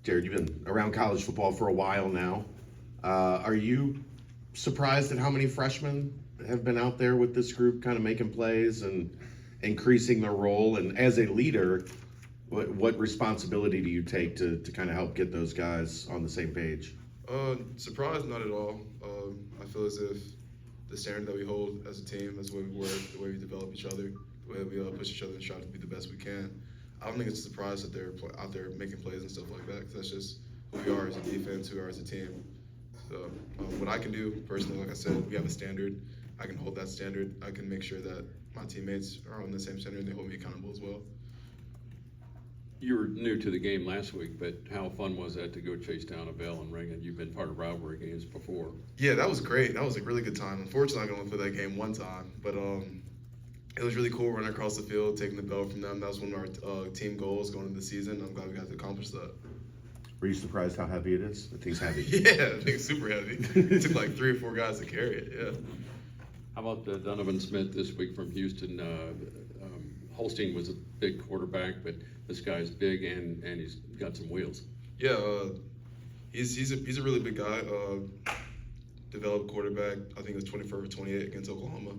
Jared, you've been around college football for a while now. Are you surprised at how many freshmen have been out there with this group kind of making plays and increasing their role? And as a leader, what responsibility do you take to kind of help get those guys on the same page? Surprised, not at all. I feel as if the standard that we hold as a team, as the way we work, the way we develop each other, the way we push each other and strive to be the best we can. I don't think it's a surprise that they're out there making plays and stuff like that, because that's just who we are as a defense, who we are as a team. So what I can do personally, like I said, we have a standard. I can hold that standard. I can make sure that my teammates are on the same standard and they hold me accountable as well. You were new to the game last week, but how fun was that to go chase down a bell and ring it? You've been part of rivalry games before. Yeah, that was great. That was a really good time. Unfortunately, I can only play that game one time, but it was really cool running across the field, taking the bell from them. That was one of our team goals going into the season. I'm glad we got to accomplish that. Were you surprised how heavy it is? The thing's heavy. Yeah, I think it's super heavy. It took like 3 or 4 guys to carry it, yeah. How about Donovan Smith this week from Houston? Holstein was a big quarterback, but this guy's big and he's got some wheels. Yeah, he's a really big guy. Developed quarterback. I think it was 24 for 28 against Oklahoma.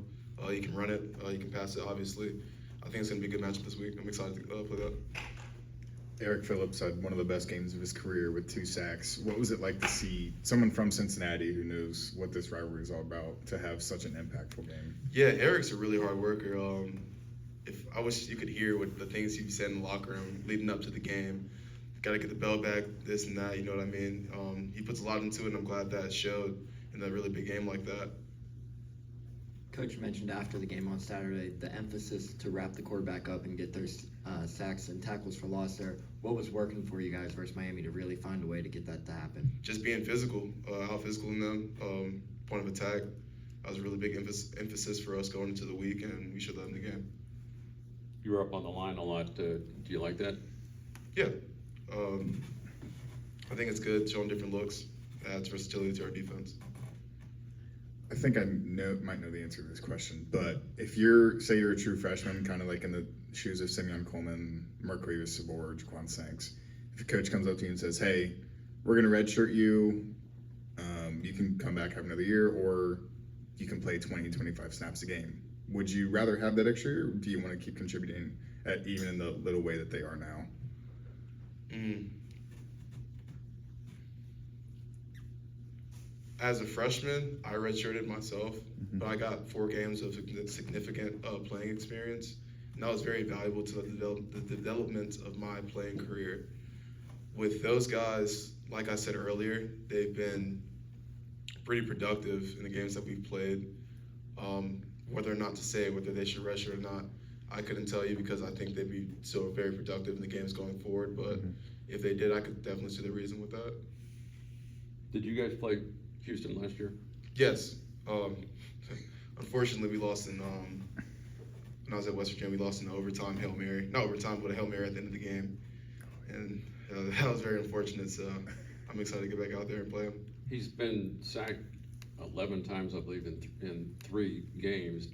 He can run it. He can pass it, obviously. I think it's going to be a good matchup this week. I'm excited to play that. Eric Phillips had one of the best games of his career with 2 sacks. What was it like to see someone from Cincinnati who knows what this rivalry is all about to have such an impactful game? Yeah, Eric's a really hard worker. I wish you could hear what the things he said in the locker room leading up to the game. Got to get the bell back, this and that, you know what I mean? He puts a lot into it, and I'm glad that showed in a really big game like that. Coach mentioned after the game on Saturday the emphasis to wrap the quarterback up and get their sacks and tackles for loss there. What was working for you guys versus Miami to really find a way to get that to happen? Just being physical, out physicaling them, point of attack. That was a really big emphasis for us going into the week, and we showed that in the game. You were up on the line a lot. Do you like that? Yeah. I think it's good, showing different looks. Adds versatility to our defense. I think I might know the answer to this question, but if say you're a true freshman, kind of like in the shoes of Simeon Coleman, Mark Revis, Sabor, Jaquan Sanks, if a coach comes up to you and says, hey, we're going to redshirt you, you can come back, have another year, or you can play 20, 25 snaps a game. Would you rather have that extra year, or do you want to keep contributing even in the little way that they are now? As a freshman, I redshirted myself, but I got 4 games of significant playing experience, and that was very valuable to the development of my playing career. With those guys, like I said earlier, they've been pretty productive in the games that we've played. Whether or not to say whether they should redshirt or not, I couldn't tell you, because I think they'd be still very productive in the games going forward, but if they did, I could definitely see the reason with that. Did you guys play Houston last year? Yes. Unfortunately, we lost in when I was at West Virginia. We lost in the overtime Hail Mary, not overtime, but a Hail Mary at the end of the game, and that was very unfortunate. So I'm excited to get back out there and play him. He's been sacked 11 times, I believe, in 3 games.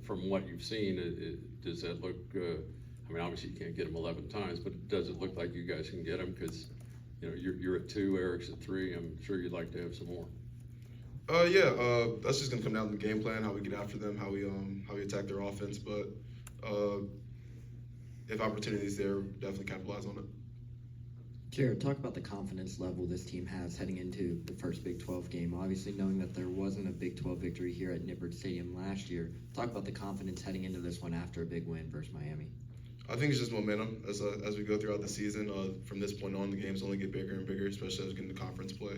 From what you've seen, does that look? I mean, obviously you can't get him 11 times, but does it look like you guys can get him? Because you're at 2, Eric's at 3. I'm sure you'd like to have some more. That's just gonna come down to the game plan, how we get after them, how we attack their offense. But if opportunity's there, definitely capitalize on it. Jared, talk about the confidence level this team has heading into the first Big 12 game. Obviously, knowing that there wasn't a Big 12 victory here at Nippert Stadium last year, talk about the confidence heading into this one after a big win versus Miami. I think it's just momentum as we go throughout the season. From this point on, the games only get bigger and bigger, especially as we get into conference play.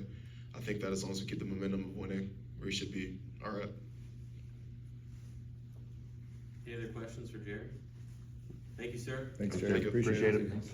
I think that as long as we keep the momentum of winning, we should be all right. Any other questions for Jared? Thank you, sir. Thanks, Jared. Thank you. Appreciate it. it.